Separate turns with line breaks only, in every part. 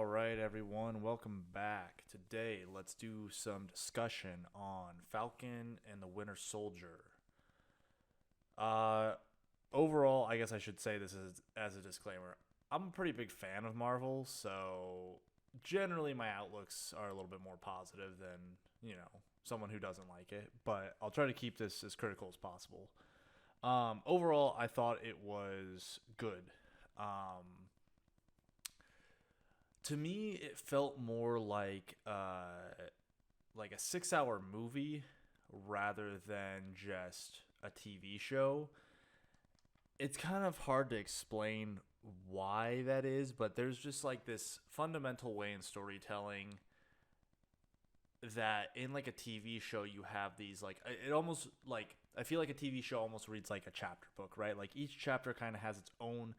All right, everyone, welcome back. Today, let's do some discussion on Falcon and the Winter Soldier. Uh, Overall, I guess I should say this as a disclaimer. I'm a pretty big fan of Marvel, so generally my outlooks are a little bit more positive than, someone who doesn't like it, but I'll try to keep this as critical as possible. Overall, I thought it was good. Um, to me, it felt more like a 6 hour movie rather than just a TV show. It's kind of hard to explain why that is, but there's just like this fundamental way in storytelling that in like a TV show you have these like it almost like I feel like a TV show almost reads like a chapter book, right? Like each chapter kind of has its own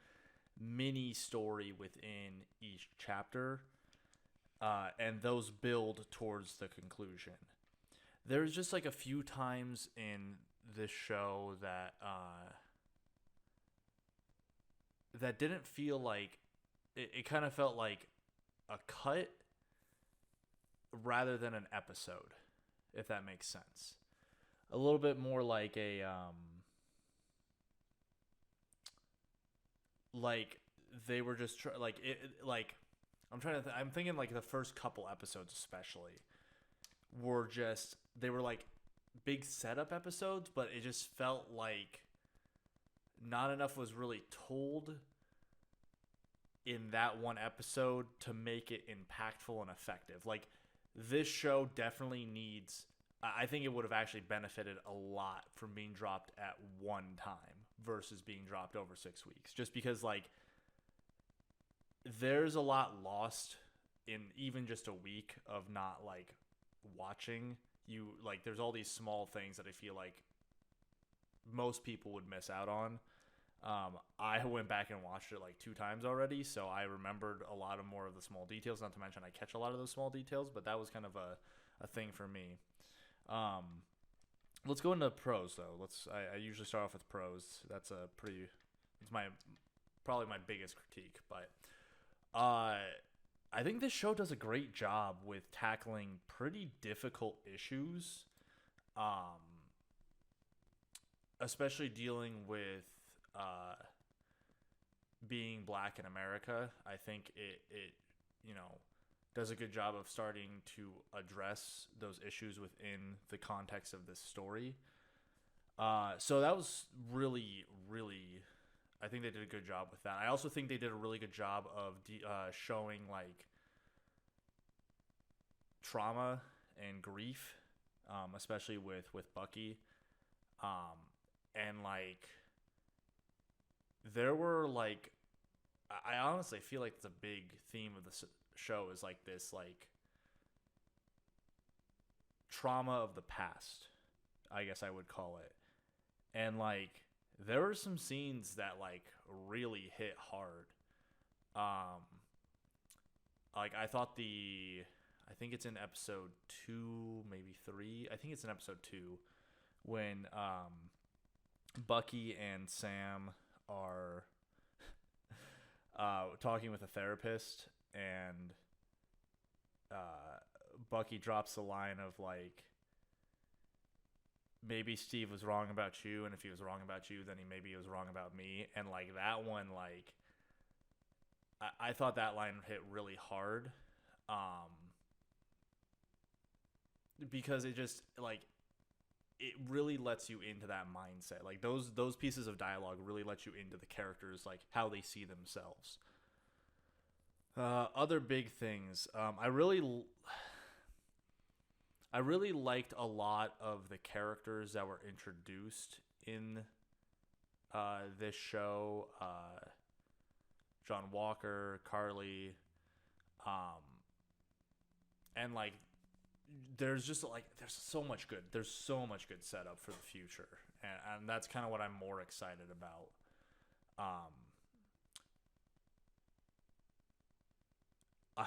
mini story within each chapter, and those build towards the conclusion. There's just like a few times in this show that didn't feel like it kind of felt like a cut rather than an episode, if that makes sense. A little bit more like a like they were just like it like I'm thinking like the first couple episodes especially were just they were like big setup episodes, but it just felt like not enough was really told in that one episode to make it impactful and effective. Like this show definitely needs I think it would have actually benefited a lot from being dropped at one time versus being dropped over 6 weeks. Just because like there's a lot lost in even just a week of not like watching. You like there's all these small things that I feel like most people would miss out on. I went back and watched it like 2 times already, so I remembered a lot of more of the small details. Not to mention I catch a lot of those small details, but that was kind of a thing for me. Um, let's go into pros though. I usually start off with pros. It's my probably my biggest critique, but I think this show does a great job with tackling pretty difficult issues, um, especially dealing with uh, being black in America. I think it does a good job of starting to address those issues within the context of this story. So that was really, really, I think they did a good job with that. I also think they did a really good job of showing like trauma and grief, especially with Bucky, um, and like there were like I honestly feel like it's a big theme of the show is like this like trauma of the past, I guess I would call it. And like there were some scenes that like really hit hard. Um like I think it's in episode 2, maybe 3. I think it's in episode 2 when Bucky and Sam are talking with a therapist, and Bucky drops the line of like, maybe Steve was wrong about you, and if he was wrong about you, then he was wrong about me. And like that one, like I thought that line hit really hard, because it just like it really lets you into that mindset. Like those pieces of dialogue really let you into the characters, like how they see themselves. Other big things. I really liked a lot of the characters that were introduced in this show. John Walker, Carly, um, and like there's so much good. There's so much good setup for the future, and that's kind of what I'm more excited about. Um, I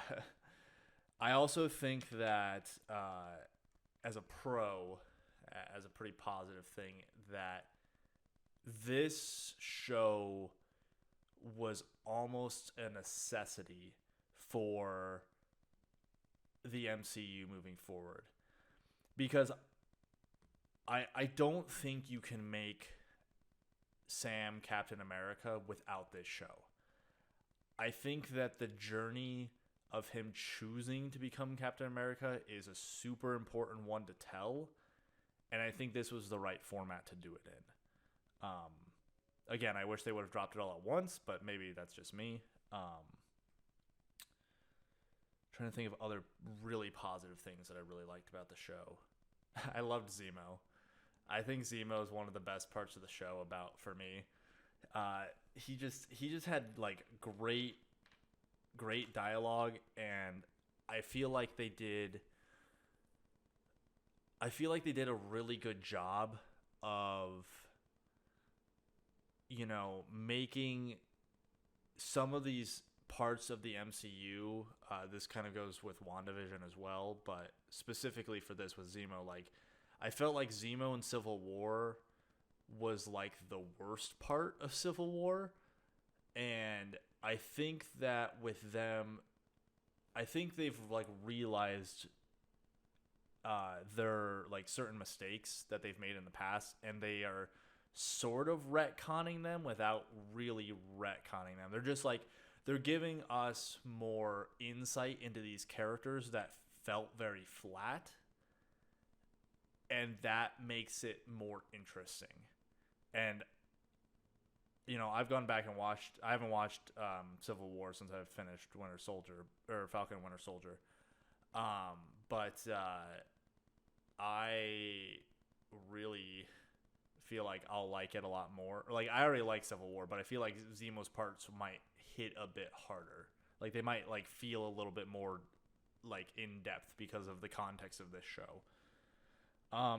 I also think that as a pro, as a pretty positive thing, that this show was almost a necessity for the MCU moving forward. Because I don't think you can make Sam Captain America without this show. I think that the journey of him choosing to become Captain America is a super important one to tell, and I think this was the right format to do it in. Again, I wish they would have dropped it all at once, but maybe that's just me. Trying to think of other really positive things that I really liked about the show. I loved Zemo. I think Zemo is one of the best parts of the show for me. He just had like great dialogue, and I feel like they did a really good job of, making some of these parts of the MCU. This kind of goes with WandaVision as well, but specifically for this with Zemo, like I felt like Zemo in Civil War was like the worst part of Civil War, and I think that with them, I think they've like realized their like certain mistakes that they've made in the past, and they are sort of retconning them without really retconning them. They're just like, they're giving us more insight into these characters that felt very flat, and that makes it more interesting. And I've gone back and I haven't watched Civil War since I've finished Falcon Winter Soldier. But I really feel like I'll like it a lot more. Like, I already like Civil War, but I feel like Zemo's parts might hit a bit harder. Like, they might like feel a little bit more like in depth because of the context of this show.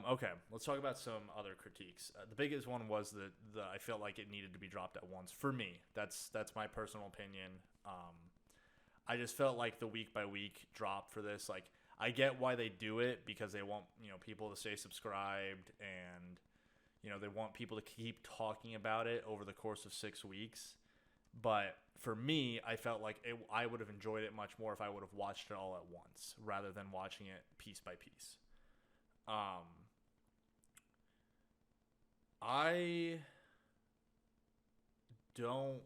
Okay, let's talk about some other critiques. The biggest one was the I felt like it needed to be dropped at once. For me, that's my personal opinion. I just felt like the week by week drop for this. Like, I get why they do it, because they want people to stay subscribed, and they want people to keep talking about it over the course of 6 weeks. But for me, I felt like I would have enjoyed it much more if I would have watched it all at once rather than watching it piece by piece. I don't.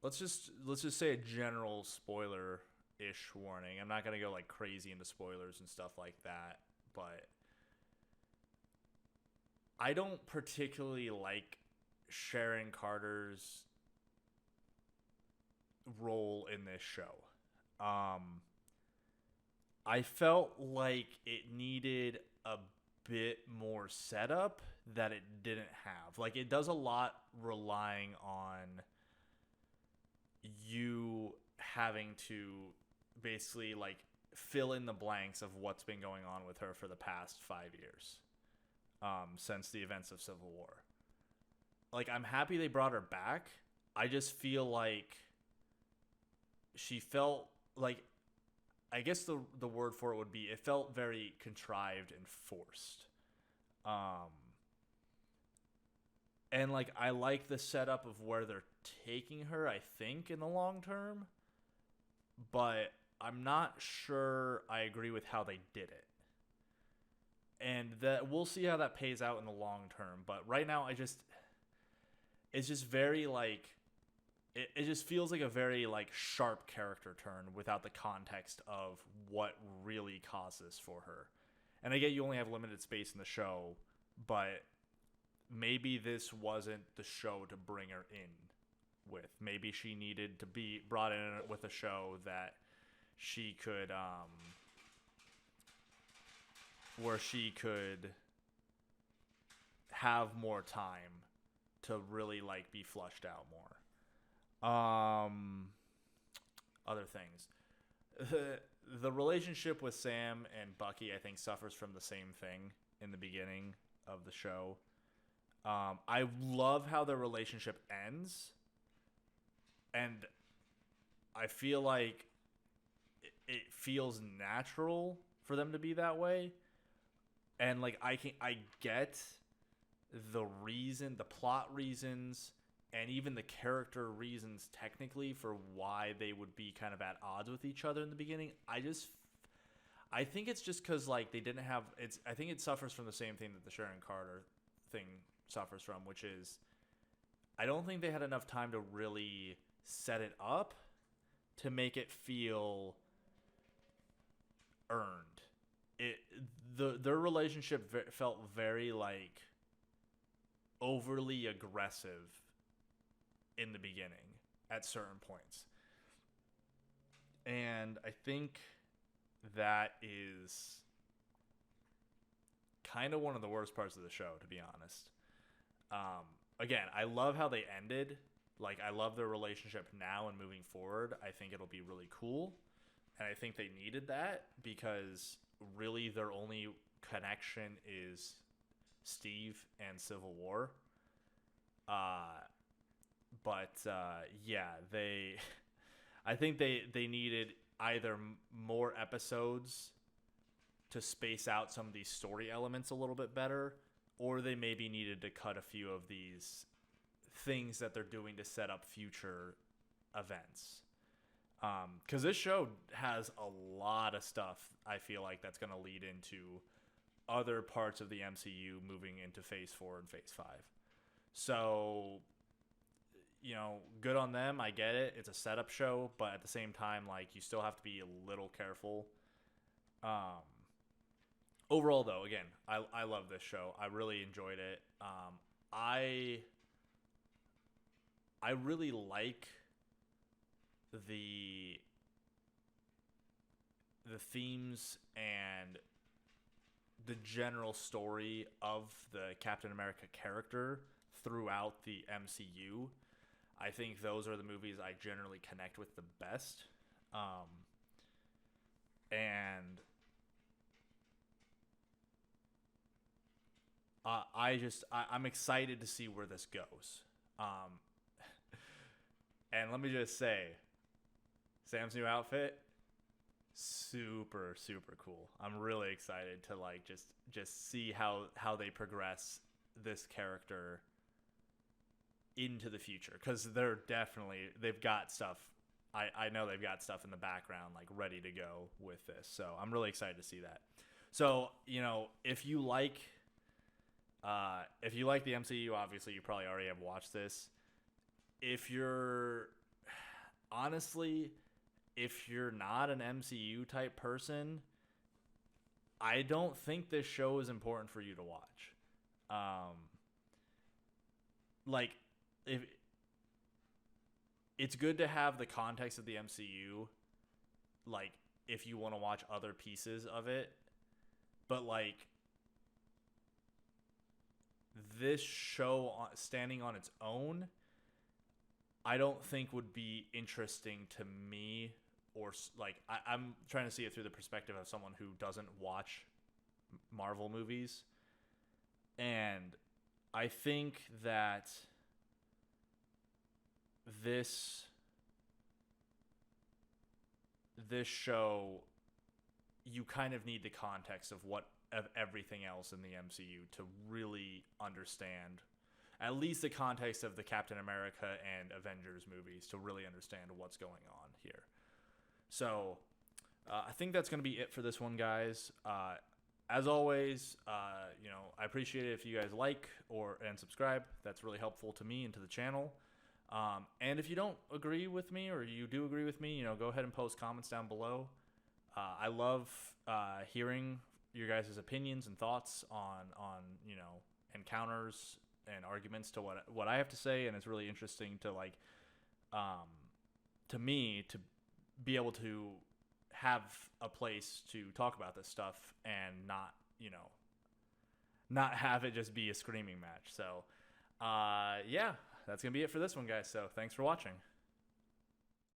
Let's just say a general spoiler-ish warning. I'm not gonna go like crazy into spoilers and stuff like that, but I don't particularly like Sharon Carter's role in this show. I felt like it needed a bit more setup that it didn't have. Like, it does a lot relying on you having to basically like fill in the blanks of what's been going on with her for the past 5 years, since the events of Civil War. Like, I'm happy they brought her back. I just feel like she felt like, I guess the word for it would be, it felt very contrived and forced. And like, I like the setup of where they're taking her, I think, in the long term, but I'm not sure I agree with how they did it. And that we'll see how that pays out in the long term. But right now, it's just very like, it just feels like a very like sharp character turn without the context of what really caused this for her. And I get you only have limited space in the show, but maybe this wasn't the show to bring her in with. Maybe she needed to be brought in with a show that she could, where she could have more time to really like be flushed out more. Other things. The relationship with Sam and Bucky, I think, suffers from the same thing in the beginning of the show. I love how their relationship ends, and I feel like it feels natural for them to be that way. And like, I get the plot reasons and even the character reasons technically for why they would be kind of at odds with each other in the beginning. I think it's just because like they didn't have it's. I think it suffers from the same thing that the Sharon Carter thing suffers from, which is I don't think they had enough time to really set it up to make it feel earned. Their relationship felt very like overly aggressive in the beginning at certain points. And I think that is kind of one of the worst parts of the show, to be honest. Again, I love how they ended. Like, I love their relationship now and moving forward. I think it'll be really cool. And I think they needed that because really their only connection is Steve and Civil War. Yeah, I think they needed either more episodes to space out some of these story elements a little bit better, or they maybe needed to cut a few of these things that they're doing to set up future events. Because this show has a lot of stuff, I feel like, that's going to lead into other parts of the MCU moving into Phase 4 and Phase 5. So, you know, good on them. I get it. It's a setup show, but at the same time, like, you still have to be a little careful. Overall, though, again, I love this show. I really enjoyed it. I really like the themes and the general story of the Captain America character throughout the MCU. I think those are the movies I generally connect with the best. And I'm excited to see where this goes. And let me just say, Sam's new outfit, super, super cool. I'm really excited to like just see how they progress this character into the future, because they've got stuff. I know they've got stuff in the background like ready to go with this, so I'm really excited to see that. So, you know, if you like the MCU, obviously you probably already have watched this. If you're not an MCU type person, I don't think this show is important for you to watch. Like, if it's good to have the context of the MCU, like if you want to watch other pieces of it, but like this show standing on its own, I don't think would be interesting to me, or like I'm trying to see it through the perspective of someone who doesn't watch Marvel movies. And I think that this show, you kind of need the context of everything else in the MCU to really understand at least the context of the Captain America and Avengers movies, to really understand what's going on here. So I think that's going to be it for this one, guys. As always, you know, I appreciate it if you guys like and subscribe. That's really helpful to me and to the channel. And if you don't agree with me, or you do agree with me, you know, go ahead and post comments down below. I love hearing your guys' opinions and thoughts on you know, encounters and arguments to what I have to say, and it's really interesting to like to me to be able to have a place to talk about this stuff and not have it just be a screaming match. So yeah, that's gonna be it for this one, guys. So thanks for watching.